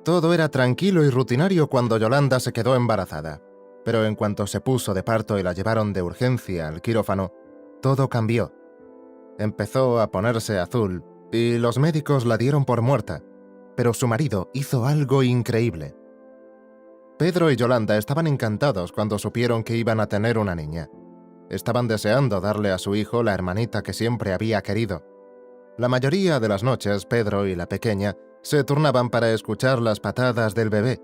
Todo era tranquilo y rutinario cuando Yolanda se quedó embarazada, pero en cuanto se puso de parto y la llevaron de urgencia al quirófano, todo cambió. Empezó a ponerse azul y los médicos la dieron por muerta, pero su marido hizo algo increíble. Pedro y Yolanda estaban encantados cuando supieron que iban a tener una niña. Estaban deseando darle a su hijo la hermanita que siempre había querido. La mayoría de las noches, Pedro y la pequeña se turnaban para escuchar las patadas del bebé.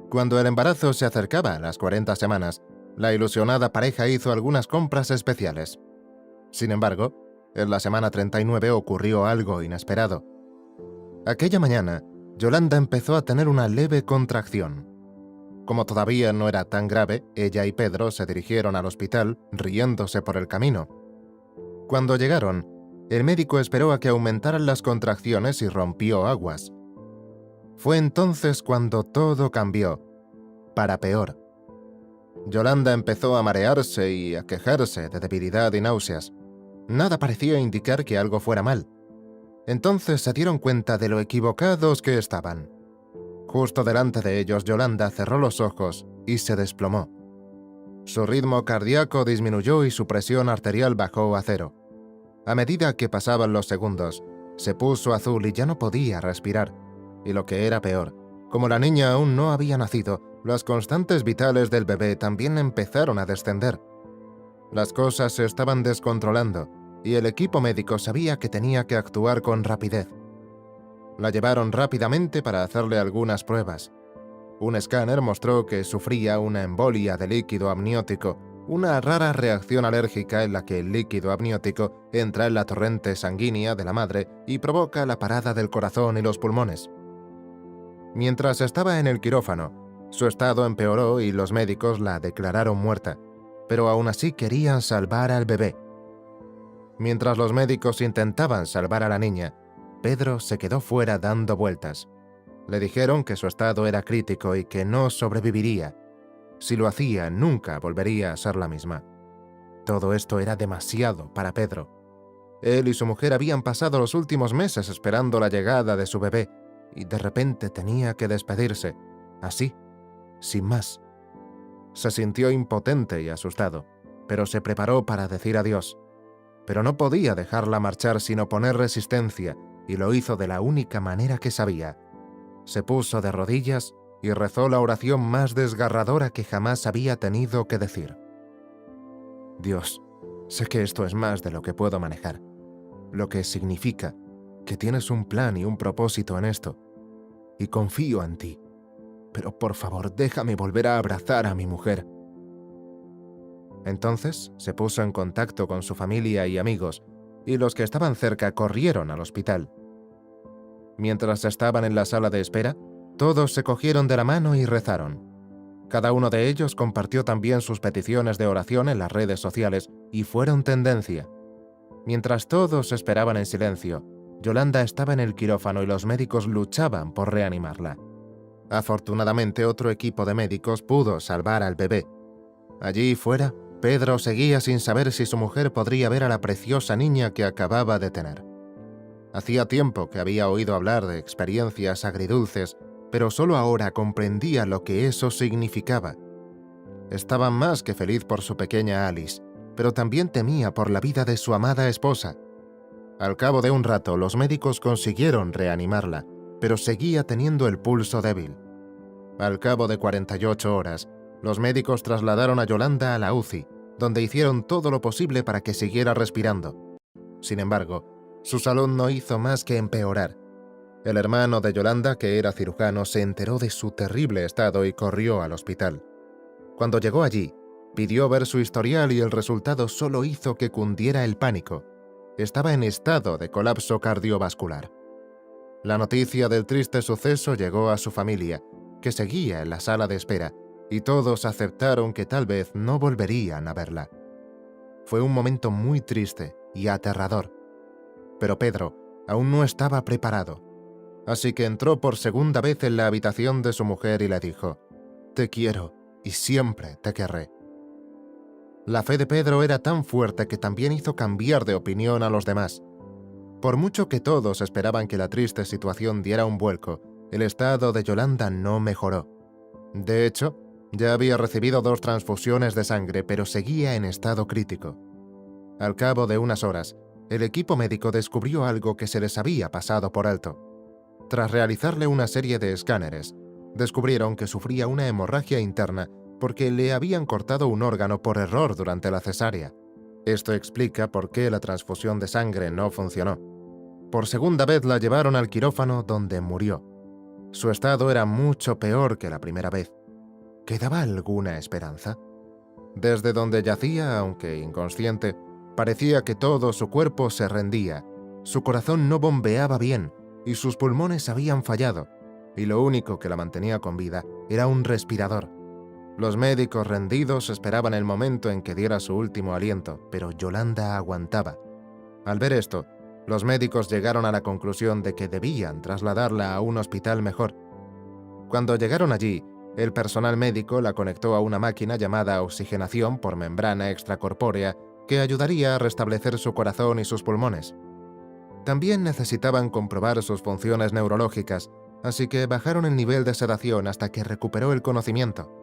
Cuando el embarazo se acercaba a las 40 semanas, la ilusionada pareja hizo algunas compras especiales. Sin embargo, en la semana 39 ocurrió algo inesperado. Aquella mañana, Yolanda empezó a tener una leve contracción. Como todavía no era tan grave, ella y Pedro se dirigieron al hospital, riéndose por el camino. Cuando llegaron, el médico esperó a que aumentaran las contracciones y rompió aguas. Fue entonces cuando todo cambió, para peor. Yolanda empezó a marearse y a quejarse de debilidad y náuseas. Nada parecía indicar que algo fuera mal. Entonces se dieron cuenta de lo equivocados que estaban. Justo delante de ellos, Yolanda cerró los ojos y se desplomó. Su ritmo cardíaco disminuyó y su presión arterial bajó a 0. A medida que pasaban los segundos, se puso azul y ya no podía respirar. Y lo que era peor, como la niña aún no había nacido, las constantes vitales del bebé también empezaron a descender. Las cosas se estaban descontrolando y el equipo médico sabía que tenía que actuar con rapidez. La llevaron rápidamente para hacerle algunas pruebas. Un escáner mostró que sufría una embolia de líquido amniótico, una rara reacción alérgica en la que el líquido amniótico entra en la torrente sanguínea de la madre y provoca la parada del corazón y los pulmones. Mientras estaba en el quirófano, su estado empeoró y los médicos la declararon muerta, pero aún así querían salvar al bebé. Mientras los médicos intentaban salvar a la niña, Pedro se quedó fuera dando vueltas. Le dijeron que su estado era crítico y que no sobreviviría. Si lo hacía, nunca volvería a ser la misma. Todo esto era demasiado para Pedro. Él y su mujer habían pasado los últimos meses esperando la llegada de su bebé, y de repente tenía que despedirse, así, sin más. Se sintió impotente y asustado, pero se preparó para decir adiós. Pero no podía dejarla marchar sin oponer resistencia, y lo hizo de la única manera que sabía. Se puso de rodillas y rezó la oración más desgarradora que jamás había tenido que decir. Dios, sé que esto es más de lo que puedo manejar, lo que significa que tienes un plan y un propósito en esto, y confío en ti, pero por favor déjame volver a abrazar a mi mujer. Entonces se puso en contacto con su familia y amigos, y los que estaban cerca corrieron al hospital. Mientras estaban en la sala de espera, todos se cogieron de la mano y rezaron. Cada uno de ellos compartió también sus peticiones de oración en las redes sociales y fueron tendencia. Mientras todos esperaban en silencio, Yolanda estaba en el quirófano y los médicos luchaban por reanimarla. Afortunadamente, otro equipo de médicos pudo salvar al bebé. Allí fuera, Pedro seguía sin saber si su mujer podría ver a la preciosa niña que acababa de tener. Hacía tiempo que había oído hablar de experiencias agridulces, pero solo ahora comprendía lo que eso significaba. Estaba más que feliz por su pequeña Alice, pero también temía por la vida de su amada esposa. Al cabo de un rato, los médicos consiguieron reanimarla, pero seguía teniendo el pulso débil. Al cabo de 48 horas, los médicos trasladaron a Yolanda a la UCI, donde hicieron todo lo posible para que siguiera respirando. Sin embargo, su salud no hizo más que empeorar. El hermano de Yolanda, que era cirujano, se enteró de su terrible estado y corrió al hospital. Cuando llegó allí, pidió ver su historial y el resultado solo hizo que cundiera el pánico. Estaba en estado de colapso cardiovascular. La noticia del triste suceso llegó a su familia, que seguía en la sala de espera, y todos aceptaron que tal vez no volverían a verla. Fue un momento muy triste y aterrador. Pero Pedro aún no estaba preparado. Así que entró por segunda vez en la habitación de su mujer y le dijo: «Te quiero y siempre te querré». La fe de Pedro era tan fuerte que también hizo cambiar de opinión a los demás. Por mucho que todos esperaban que la triste situación diera un vuelco, el estado de Yolanda no mejoró. De hecho, ya había recibido 2 transfusiones de sangre, pero seguía en estado crítico. Al cabo de unas horas, el equipo médico descubrió algo que se les había pasado por alto. Tras realizarle una serie de escáneres, descubrieron que sufría una hemorragia interna porque le habían cortado un órgano por error durante la cesárea. Esto explica por qué la transfusión de sangre no funcionó. Por segunda vez la llevaron al quirófano, donde murió. Su estado era mucho peor que la primera vez. ¿Quedaba alguna esperanza? Desde donde yacía, aunque inconsciente, parecía que todo su cuerpo se rendía. Su corazón no bombeaba bien y sus pulmones habían fallado, y lo único que la mantenía con vida era un respirador. Los médicos rendidos esperaban el momento en que diera su último aliento, pero Yolanda aguantaba. Al ver esto, los médicos llegaron a la conclusión de que debían trasladarla a un hospital mejor. Cuando llegaron allí, el personal médico la conectó a una máquina llamada oxigenación por membrana extracorpórea que ayudaría a restablecer su corazón y sus pulmones. También necesitaban comprobar sus funciones neurológicas, así que bajaron el nivel de sedación hasta que recuperó el conocimiento.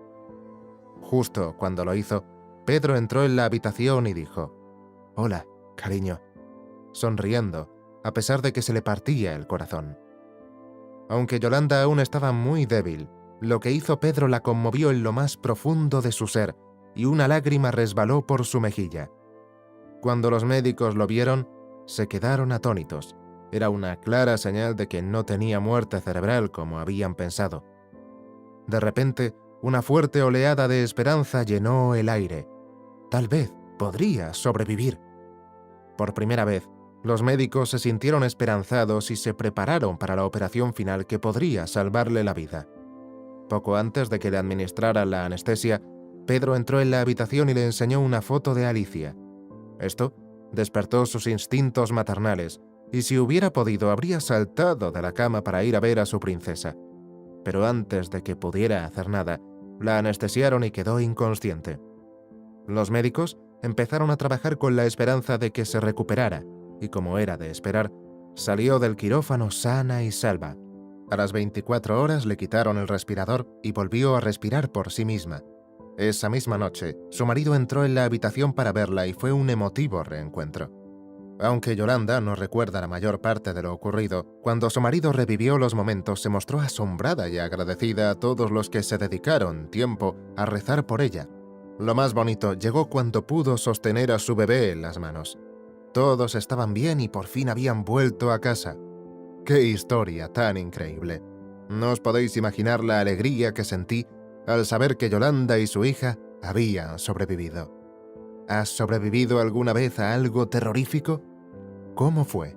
Justo cuando lo hizo, Pedro entró en la habitación y dijo: «Hola, cariño», sonriendo, a pesar de que se le partía el corazón. Aunque Yolanda aún estaba muy débil, lo que hizo Pedro la conmovió en lo más profundo de su ser, y una lágrima resbaló por su mejilla. Cuando los médicos lo vieron, se quedaron atónitos. Era una clara señal de que no tenía muerte cerebral como habían pensado. De repente, una fuerte oleada de esperanza llenó el aire. Tal vez podría sobrevivir. Por primera vez, los médicos se sintieron esperanzados y se prepararon para la operación final que podría salvarle la vida. Poco antes de que le administraran la anestesia, Pedro entró en la habitación y le enseñó una foto de Alicia. Esto despertó sus instintos maternales, y si hubiera podido habría saltado de la cama para ir a ver a su princesa. Pero antes de que pudiera hacer nada, la anestesiaron y quedó inconsciente. Los médicos empezaron a trabajar con la esperanza de que se recuperara, y como era de esperar, salió del quirófano sana y salva. A las 24 horas le quitaron el respirador y volvió a respirar por sí misma. Esa misma noche, su marido entró en la habitación para verla y fue un emotivo reencuentro. Aunque Yolanda no recuerda la mayor parte de lo ocurrido, cuando su marido revivió los momentos se mostró asombrada y agradecida a todos los que se dedicaron tiempo a rezar por ella. Lo más bonito llegó cuando pudo sostener a su bebé en las manos. Todos estaban bien y por fin habían vuelto a casa. ¡Qué historia tan increíble! No os podéis imaginar la alegría que sentí al saber que Yolanda y su hija habían sobrevivido. ¿Has sobrevivido alguna vez a algo terrorífico? ¿Cómo fue?